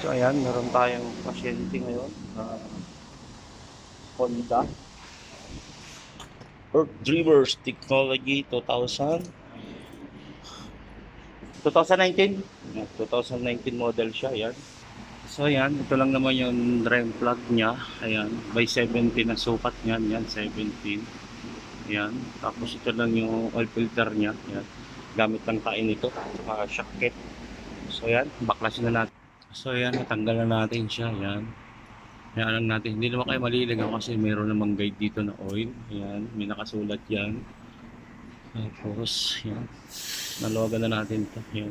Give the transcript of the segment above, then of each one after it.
So ayan, meron tayong pasyente ngayon na Honda Earth Dreamers Technology 2019. 2019 model siya, ayan. So ayan, ito lang naman yung drain plug niya. Ayan, by 17 na sukat niyan, yan 17. Ayan, tapos ito lang yung oil filter niya. Ayan, gamit lang tayo nito, saka shock kit. So ayan, baklasin na natin. So ayan, natanggal na natin siya, ayan. Kaya lang natin, hindi naman kayo maliligaw kasi mayroon namang guide dito na oil. Ayan, may nakasulat yan. Tapos, yan. Nalogan na natin ito. Yan.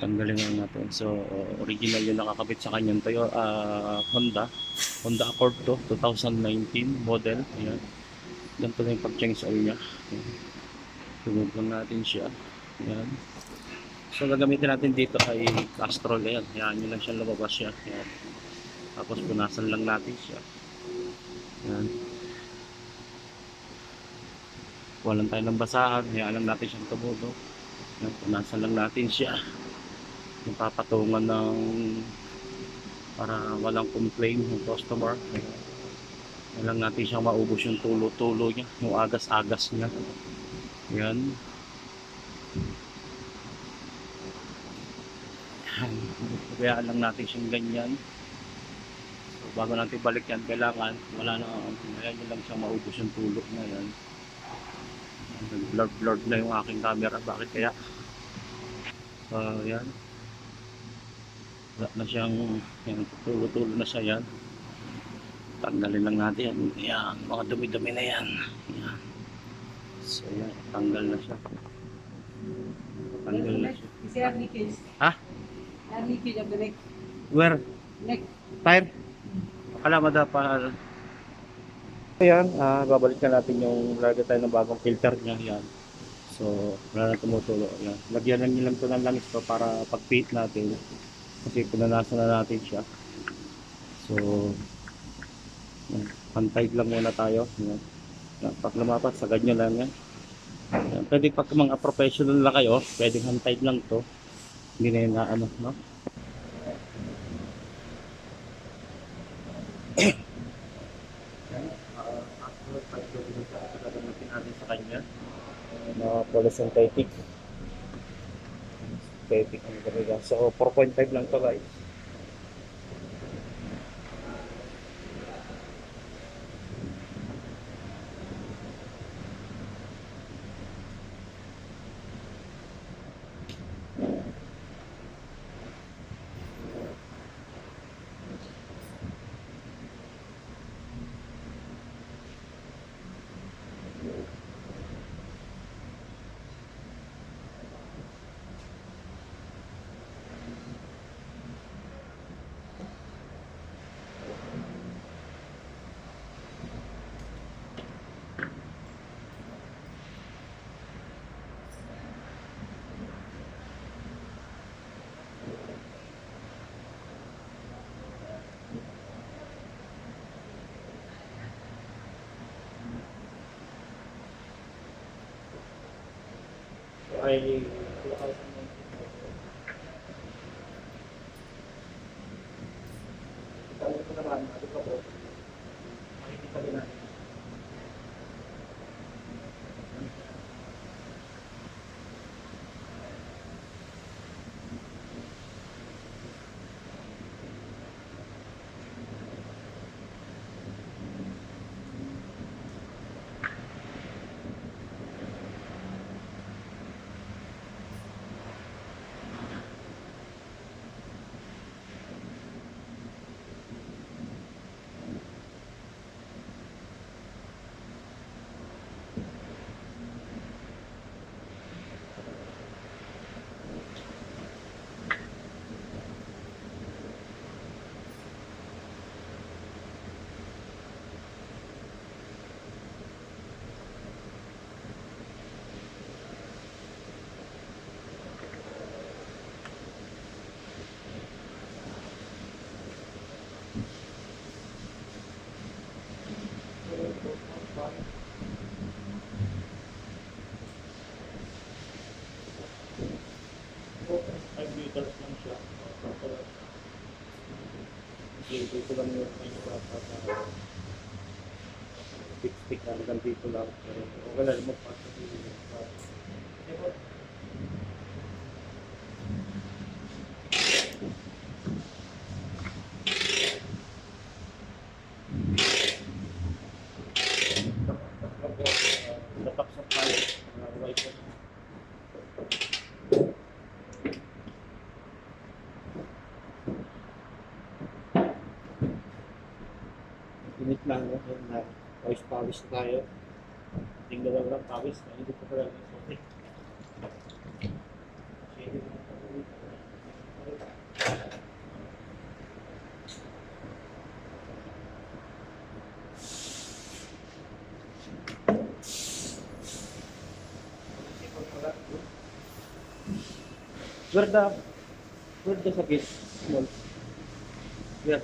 Tanggalin na natin. So, original yung nakakabit sa kanyang Honda Accord to, 2019 model. Ayan. Ganito na yung pag-change oil niya. Sunod lang natin siya. Ayan. So, gagamitin natin dito ay Castrol. Ayan. Ayan, yun lang siya lumabas siya. Ayan. Tapos, punasan lang natin siya. Ayan. Walang tayo ng basahan, hayaan lang natin siyang tumulo. Punasan lang natin siya. Yung papatungan ng para walang complain yung customer. Hayaan lang natin siyang maubos yung tulo-tulo niya, yung agas-agas niya. Yan. Hayaan lang natin siyang ganyan. So, bago natin balik yan, kailangan wala na, hayaan nyo lang siyang maubos yung tulo niya. Yan. Blurred na yung aking camera, bakit kaya? So, yan. Wala na siyang tulo-tulo na siya. Yan, tanggalin lang natin yan. Yan, mga dumi-dumi na yan. Yan. So yan, tanggal na siya. Tanggal na siya. Ha? Where? Tire? Akala madapa. Ayan, babalik na natin yung lagay tayo ng bagong filter niya. Yan. So, wala na tumutulo. Yan. Lagyan lang nyo lang ito ng langis to para pag-paint natin. Kasi pinanasan na natin siya. So, hand-tied lang muna tayo. Yan. Pag lumapat, sagad nyo lang yan. Yan. Pwede pag mga professional na kayo, pwede hand-tied lang to. Hindi na yun na ano, no? Natin sa kanya. Polysynthetic. Synthetic ang talaga. So, 4.5 lang to guys. Ay 2019. Ito ko naman, ito po. Makikita din natin. Dito lang yung stick na hanggang dito lang. Pero okay lang, magpasa dito. Tatak sa tayo. White. Init lang, no? Yan na. Pawis tayo. Tingnan lang pawis. Hindi ko pala lang. Where the sakit? Small. Yeah.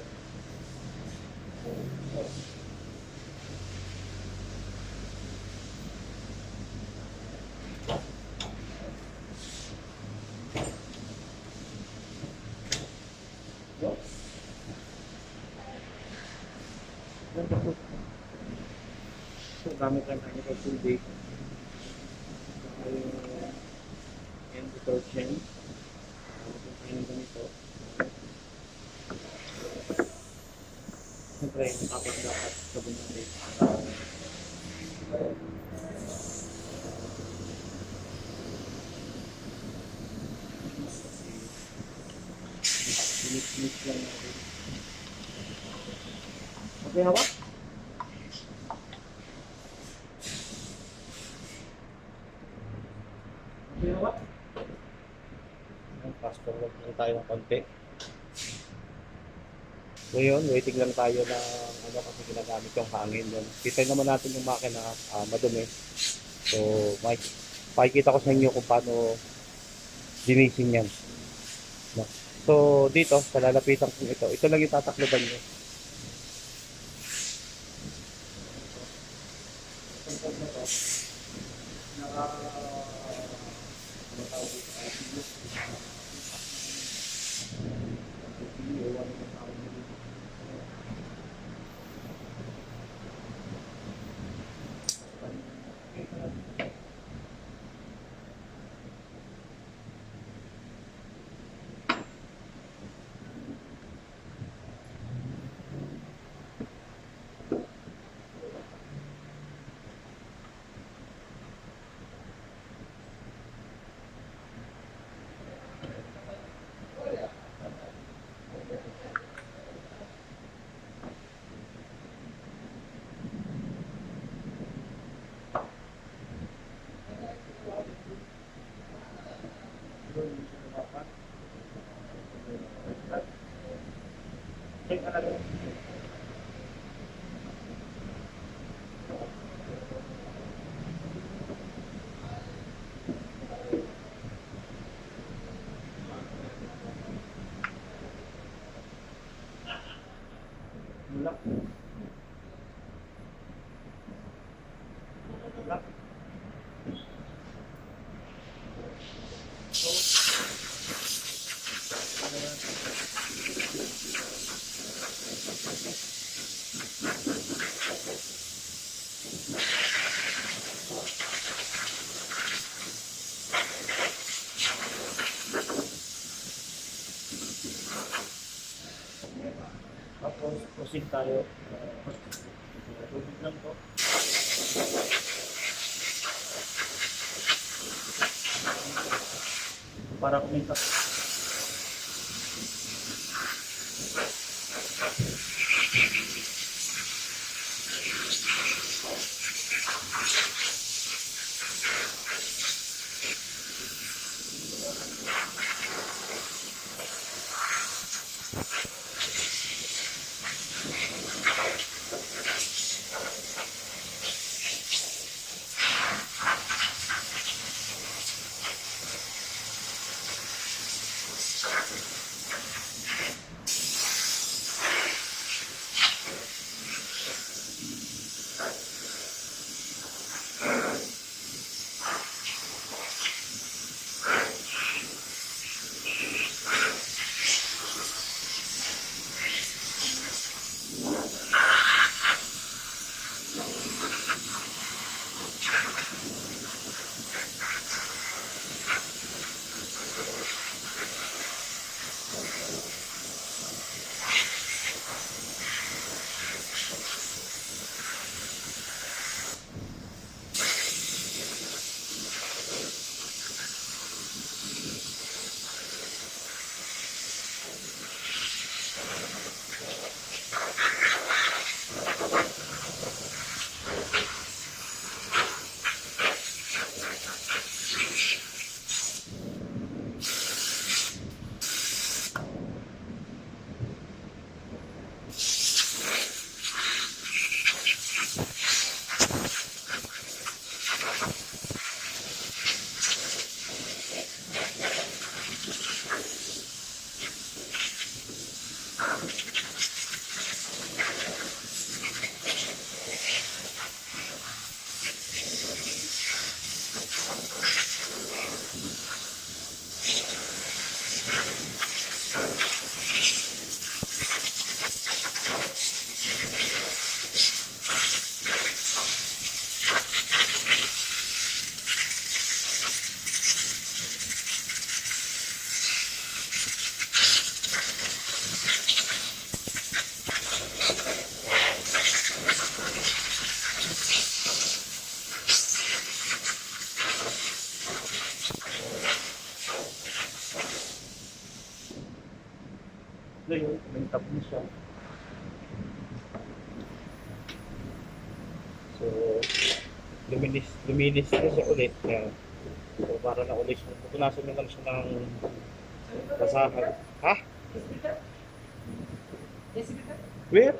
So, gamit lang tayo ng tubig. And detergent. Gamit lang tayo ng ganito. Siyempre, tapos dapat sabon natin. Mix lang natin. Okay, hawak? Okay, hawak? Fast forward lang tayo ng konti. So yun, waiting lang tayo ng ano kasi ginagamit yung hangin yun. Kita naman natin yung makina madumi. So makikita ko sa inyo kung paano linisin yan. No? So dito, sa lalapitan kong ito lang yung tatakloban nyo. Tapos proceed tayo. Tubig lang to. Para kumintas. Ngayon, may tap na siya. So, luminis na siya ulit. Yan. So, para na ulit siya. Pupunasan nyo lang siya ng basahan. Ha? Where?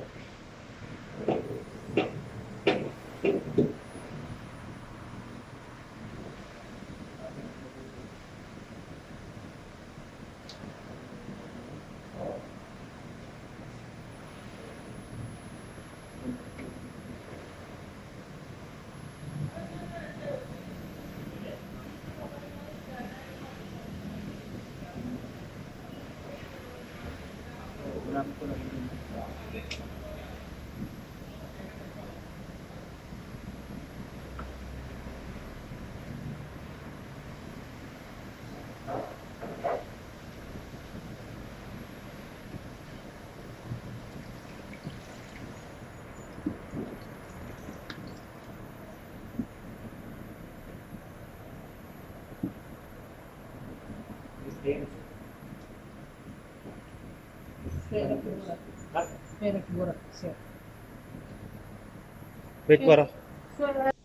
Wait, para.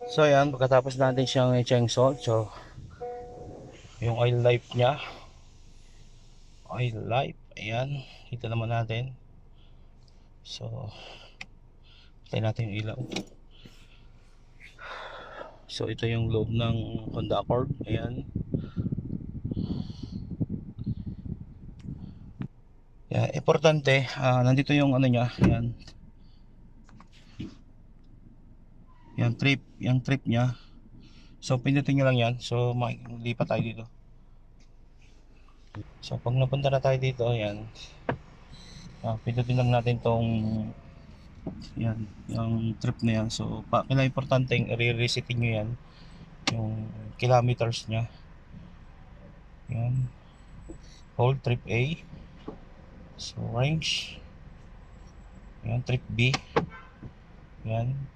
So, yan. Pagkatapos natin siyang i-chainsaw. So, yung oil life niya. Oil life. Ayan. Kita naman natin. So, patay natin yung ilaw. So, ito yung loob ng Honda Accord. Ayan. Yan, importante, nandito yung ano niya. Ayan. Yung trip niya. So, pindutin nyo lang yan. So, makikilipat tayo dito. So, pag napunta na tayo dito, ayan. Pindutin lang natin tong yan, yung trip na yan. So, kailangan importante i-resetin nyo yan. Yung kilometers nya. Yan. Hold trip A. So, range. Yan, trip B. Yan.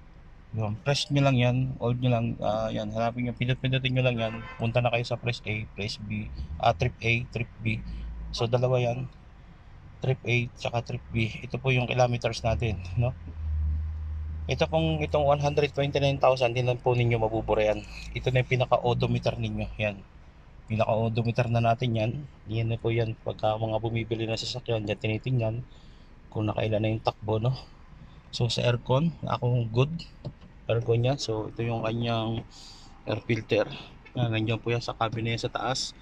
Yung press nyo lang yan, hold nyo lang, yan, hanapin nyo, pindutin nyo lang yan, punta na kayo sa press A, press B, trip A, trip B. So dalawa yan, trip A tsaka trip B. Ito po yung kilometers natin, no? Itong 129,000 din lang po ninyo mabubura yan. Ito na yung pinaka odometer ninyo, yan. Pinaka odometer na natin yan. Yan na po yan, pagka mga bumibili na sasakyan, yan tinitingnan kung nakailan na yung takbo, no? So sa aircon, akong good aircon niya. So ito yung kanyang air filter. Nandiyan po yan sa cabinet sa taas.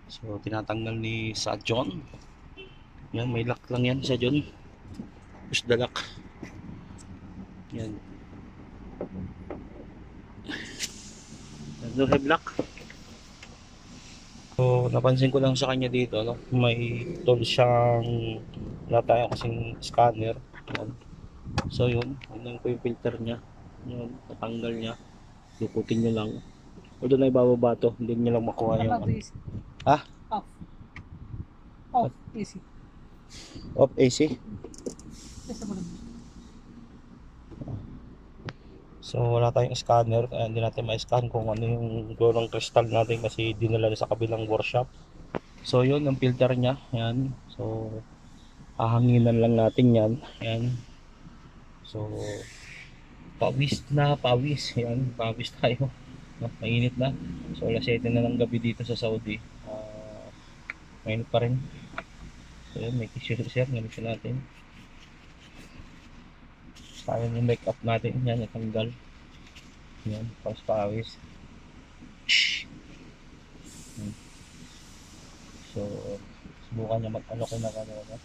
So tinatanggal ni sa John. Yan, may lock lang yan sa John. Push the lock. Yan. No have lock. So napansin ko lang sa kanya dito, no? May tool siyang, wala tayo kasing scanner. Yan. So yun po yung filter niya. Yun, natanggal niya. Luputin nyo lang. O doon ay bababa to, hindi nyo lang makuha yung ano. Ha? Off. Off AC. Off AC? So wala tayong scanner, kaya hindi natin ma-scan kung ano yung glowing crystal natin kasi dinala sa kabilang workshop. So yun, ang filter niya. Yan. So hahanginan lang natin yan. Yan. So pawis na pawis. Yan, pawis tayo. No, mainit na. So alas 7 na ng gabi dito sa Saudi. Mainit pa rin. So yan, may tissue sir. Ganito natin. Sayang yung make up natin. Yan, natanggal. Yan, pawis pawis. So subukan niya mag-ano ko na ano.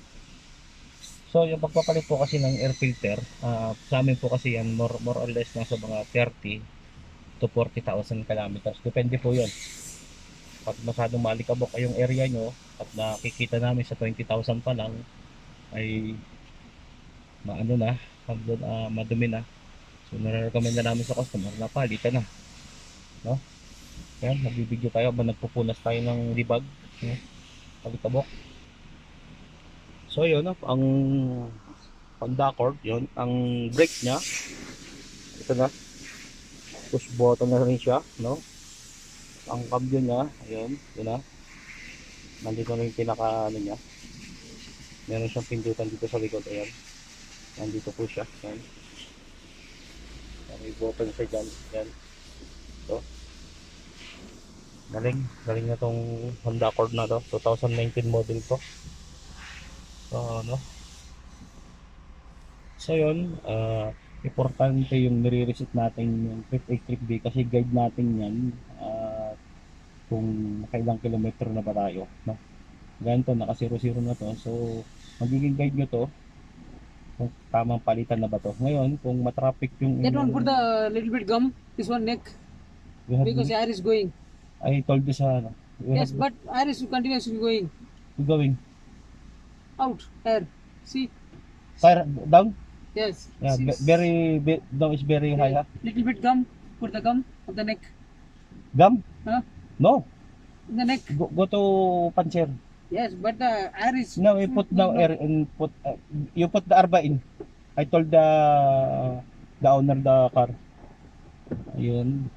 So yung pagpapalit po kasi ng air filter, sa amin po kasi yan more or less nasa mga 30 to 40,000 kilometers. Depende po yun. Pag masyadong malikabok ay yung area nyo at nakikita namin sa 20,000 pa lang ay maano na, madumi na. So nare-recommend na namin sa customer na palitan na. No? Yan, nagbibigyo tayo ba nagpupunas tayo ng libag, no? Palikabok. So yun, ang Honda Accord, yun, ang brake niya, ito na, push button na rin siya, no? Ang cambio niya, ayun, yun na, nandito na yung pinaka ano niya. Meron siyang pindutan dito sa likod. Ayan. Nandito po siya. Ayan. May button siya dyan. Ayan. Ito. Galing na tong Honda Accord na to. 2019 model to. So, ano? So, yun. Importante yung nire-reset natin yung trip A, trip B kasi guide natin yan. Kung nakailang kilometro na ba tayo. No? Ganito, naka 0-0 na to. So, magiging guide nyo to kung tamang palitan na ba to. Ngayon, kung matraffic yung That one, put inyong... the little bit gum. This one neck. You have, Because air is going. I told you sa ano. You Yes, have but air is continuously going. going. Out. Air. See? Tire down? Yes. Yeah, See? down is very high. Ha? Little bit gum. Put the gum on the neck. Gum? Huh? No. In the neck. Go to puncher. Yes, but the air is... Now you put now air and put you put the arba in. I told the owner the car. Ayun,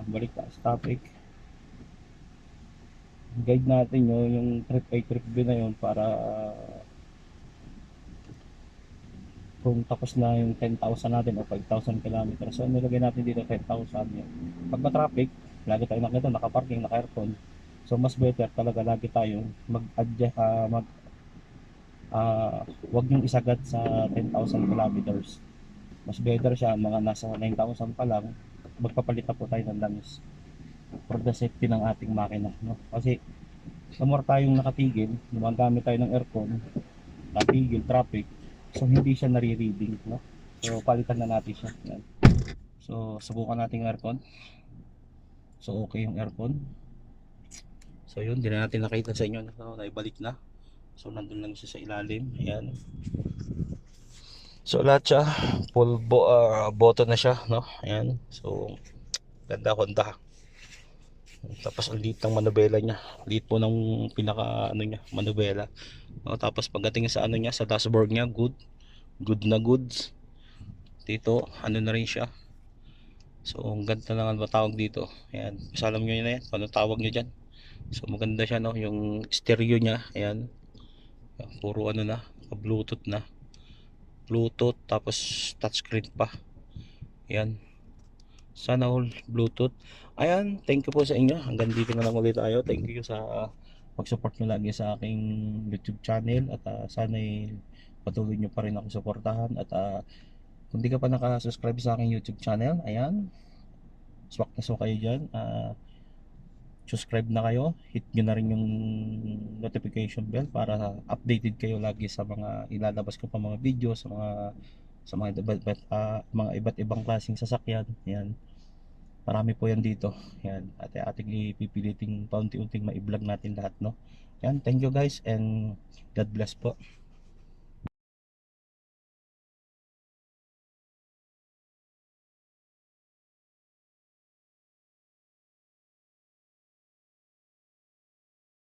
balik tayo sa topic. Guide natin yung trip A, trip B na yun para kung tapos na yung 10,000 natin o 5,000 kilometers. So nilagay natin dito 10,000 yun. Pag ma-traffic, lagi tayo nakita, naka-parking, naka-aircon. So mas better talaga lagi tayong mag-adjust, wag yung isagad sa 10,000 kilometers. Mas better siya, mga nasa 9,000 pa lang, magpapalit na po tayo ng langis for the safety ng ating makina. No? Kasi the more tayong nakatigil, gumagamit tayo ng aircon, natigil, traffic, so hindi siya nare-reading. No? So palitan na natin siya. Yan. So subukan natin yung aircon. So okay yung aircon. So yun, hindi na natin nakita sa inyo. No? Naibalik na. So nandun lang siya sa ilalim. Ayan. So lahat siya full button na siya, no? Ayan. So ganda Honda. Tapos ang liit ng manubela niya. Liit po ng pinaka ano niya, manubela. No? Tapos pagdating sa ano niya, sa dashboard niya, good. Good na goods. Dito, ano na rin siya. So ang ganda lang ang tawag dito. Ayan. Kasi alam niyo na yan, ano tawag niyo diyan. So maganda siya, no? Yung stereo niya, ayan. Puro ano na, Bluetooth na. Bluetooth tapos touchscreen pa. Ayan. Sana all Bluetooth. Ayan, thank you po sa inyo. Hanggang dito na lang ulit tayo. Thank you sa pag-support nyo lagi sa aking YouTube channel at sana patuloy nyo pa rin ako suportahan at kung di ka pa nakasubscribe sa aking YouTube channel, ayan, swak na swak kayo dyan. Subscribe na kayo, hit nyo na rin yung notification bell para updated kayo lagi sa mga ilalabas ko pa mga video sa mga iba't ibang klaseng sasakyan. Yan, marami po yan dito. Yan, at ating pipiliting paunti-unting ma-vlog natin lahat, no. Yan, thank you guys and God bless po.